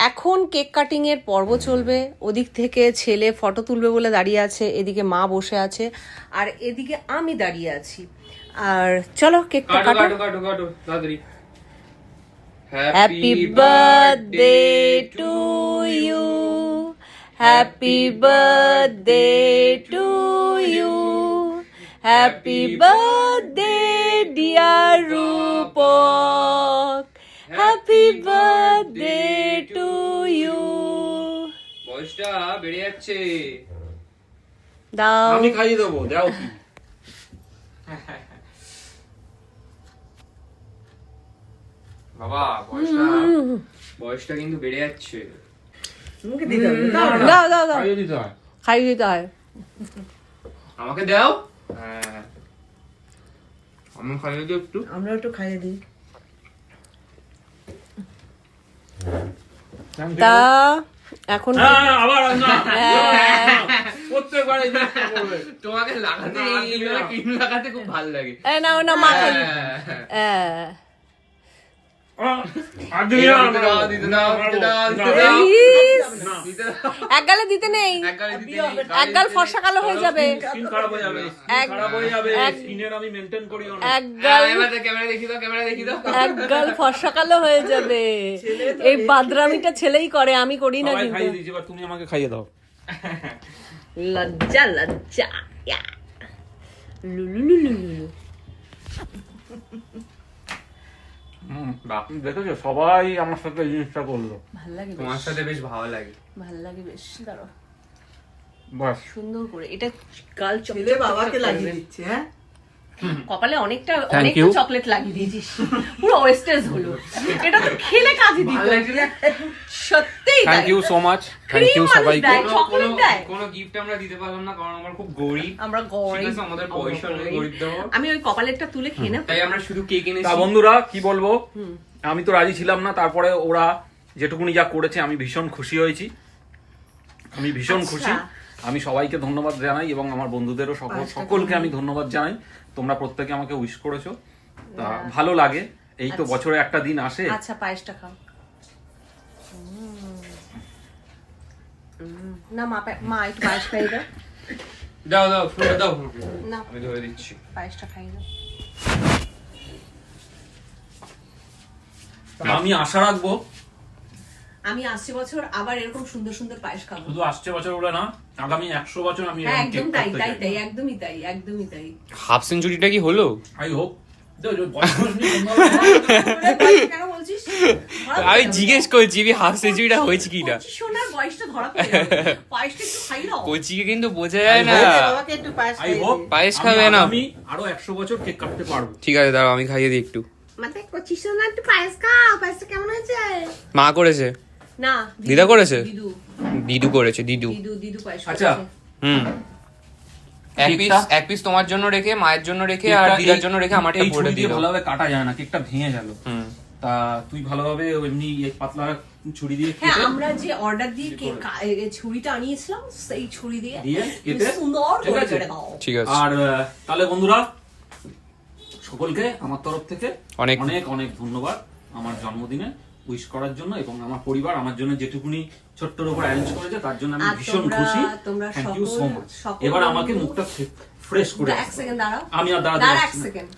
এখন cake cutting এর পর্ব চলবে। ওদিক থেকে ছেলে ফটো তুলবে বলে দাঁড়িয়ে আছে, এদিকে মা বসে আছে, আর এদিকে আমি দাঁড়িয়ে আছি। আর চলো কেকটা কাটো। তাড়াতাড়ি। Happy birthday to you, happy birthday to you, happy birthday dear Rupak, happy birthday to you. বয়সটা বেড়ে যাচ্ছে। দাও, আমি খাইয়ে দেবো, দাও কি। বাবা বয়সটা কিন্তু বেড়ে যাচ্ছে। দাও দাও দাও, খাইয়ে দিতে হয়। খাইয়ে দিতে হয়। আমাকে দাও। হ্যাঁ আমি খাইয়ে দিই একটু। আমরা একটু খাইয়ে দিই। তা এখন আবার না, প্রত্যেকবার এই জিনিসটা করবে। তোমাকে লাগাতে এইভাবে ক্রিম লাগাতে খুব ভালো লাগে। এই নাও না মা খাই। আর দিবি না, দিতে দাও, দিতে দাও, দিতে দাও, দিতে দাও। দিতে দাও। এক গালে দিতে নেই, এক গালে দিতে নেই। এক গাল ফর্সা কালো হয়ে যাবে। স্কিন খারাপ হয়ে যাবে, এক- খারাপ হয়ে যাবে। এক- স্কিনের আমি মেইনটেইন করি অনেক। এক গাল, ক্যামেরা দেখি দাও, ক্যামেরা দেখি দাও। এক গাল ফর্সা কালো হয়ে যাবে। এই বাদরামিটা ছেলেই করে, আমি করি না সবাই কিন্তু। খাইয়ে দিয়েছি, এবার তুমি আমাকে খাইয়ে দাও। লজ্জা লজ্জা, ইয়া। লুলুলুলুলু। বাহ, দেখেছো সবাই আমার সাথে এই জিনিসটা করলো। ভাল লাগে বেশ, তোমার সাথে বেশ ভালো লাগে। ভাল লাগে বেশ। দাঁড়াও, বাস সুন্দর করে এটা গাল ছেলে চকলেট বাবাকে লাগিয়ে দিচ্ছে। হ্যাঁ, কপালে অনেকটা Thank you. চকলেট লাগিয়ে দিয়েছিস, পুরো ওয়েস্টেজ হলো। এটা তো খেলে কাজে দিত, ভালো লাগছে না? সত্যিই তাই। Thank you so much, thank you Cream মানুষ সবাইকে। দেয়, chocolate দেয়। কোনো গিফট আমরা দিতে পারলাম না কারণ আমরা খুব গরিব। আমরা গরিব, ঠিক আছে, আমাদের পয়সা নেই গরিব দেবো। আমি ওই কপালেরটা তুলে খেয়ে নেব। তাই আমরা শুধু কেক তা এনেছি। বন্ধুরা কি বলবো, আমি তো রাজি ছিলাম না, তারপরে ওরা যেটুকুনি যা করেছে আমি ভীষণ খুশি হয়েছি, আমি ভীষণ আচ্ছা। খুশি। আমি সবাইকে ধন্যবাদ জানাই এবং আমার বন্ধুদেরও সকলকে আমি ধন্যবাদ জানাই। তোমরা প্রত্যেকে আমাকে উইশ করেছো, তা ভালো লাগে। এই তো বছরে একটা দিন আসে। আচ্ছা পায়েসটা খাও। না মা মা একটু পায়েস খাইয়ে দাও। দাও দাও ফুলটা দাও। না আমি ধরে দিচ্ছি। পায়েসটা খাইয়ে দাও। তা আমি আশা রাখবো আমি আসছে বছর আবার এরকম সুন্দর সুন্দর পায়েস খাবো। শুধু আসছে বছর বলে না, আগামী 100 বছর আমি হ্যাঁ এরকম একদম কেক তাই কাটতে তাই চাই। তাই, একদমই তাই, একদমই তাই। হাফ সেঞ্চুরিটা কি হলো? I hope. কেন বলছিস? আমি জিজ্ঞেস করছি হাফ সেঞ্চুরিটা হয়েছে কিনা। সোনার বয়সটা ধরা পড়ে যাবে। পায়েসটা একটু খাই দাও। কোচিকে কিন্তু বোঝা যায় না। বাবাকে একটু পায়েস আই খাইয়ে হোপ দিই। পায়েস খাবে না। আমি আরো 100 বছর কেক কাটতে পারবো। ঠিক আছে দাঁড়াও আমি খাইয়ে দিই একটু। মানে কচি সোনা একটু পায়েস খাও, পায়েসটা কেমন হয়েছে? মা করেছে, না দিদা করেছে? দিদু দিদু করেছে, দিদু। দিদু দিদু পায়েস আচ্ছা। করেছে। হুম কেকটা? এক পিস তোমার জন্য রেখে, মায়ের জন্য রেখে আর কেকটা দিদার জন্য রেখে আমারটা এই পুরোটা ছুরি দিয়ে দাও। ভালোভাবে কাটা যায় না, কেকটা ভেঙে গেল। হুম তা তুই ভালোভাবে এমনি এই পাতলা ছুরি দিয়ে হ্যাঁ কেটে আমরা যে অর্ডার দিয়ে ছুরিটা আনিয়েছিলাম সেই ছুরি দিয়ে দিয়ে কেটে সুন্দর ঠিক করে আছে? কেটে দাও। ঠিক আছে। আর তাহলে বন্ধুরা সকলকে আমার তরফ থেকে অনেক অনেক অনেক ধন্যবাদ আমার জন্মদিনে উইশ করার জন্য, এবং আমার পরিবার আমার জন্য যেটুকুনি ছোট্টর উপর অ্যারেঞ্জ করেছে তার জন্য আমি আর ভীষণ তোমরা- খুশি। তোমরা থ্যাংক ইউ সো মাচ। সকল এবার বন্ধু- আমাকে মুখটা ফ্রেশ করে এক সেকেন্ড দাঁড়াও, আমি আর দাঁড়াতে দাঁড়া এক পারছি না। সেকেন্ড।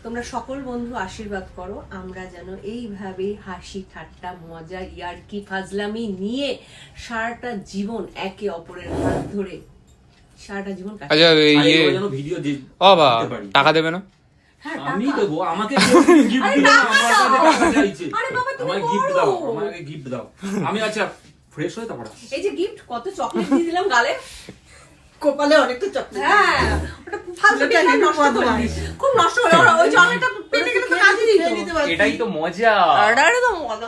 তোমরা সকল বন্ধু আশীর্বাদ করো আমরা যেন এইভাবে হাসি ঠাট্টা মজা ইয়ার্কি ফাজলামি নিয়ে সারাটা জীবন একে অপরের হাত ধরে সারাটা জীবন কাটাই। আচ্ছা আর ইয়ে এগুলো যেন ভিডিও ও বা দিতে পারি। টাকা দেবে না? হ্যাঁ, আমি টাকা। দেবো, আমাকে গিফট আরে দিও না, টাকা আমার দাও। কাছে টাকা চাইছে। আরে বাবা, তুমি আমাকে গিফট বড়। দাও, আমাকে গিফট দাও। আমি আচ্ছা ফ্রেশ হয়ে তারপর আসছি। এই যে গিফট কত চকলেট দিয়ে দিলাম গালে। কপালে অনেকটা চকলেট। হ্যাঁ ওটা ফালতু ছেলেটা দিয়ে কিন্তু নষ্ট বদমাইশ। করলি। খুব নষ্ট হলো ওই চকলেটটা পেটে গেলে তো কাজে দিত। খেয়ে নিতে পারছি। এটাই তো মজা। আরে তো মজা।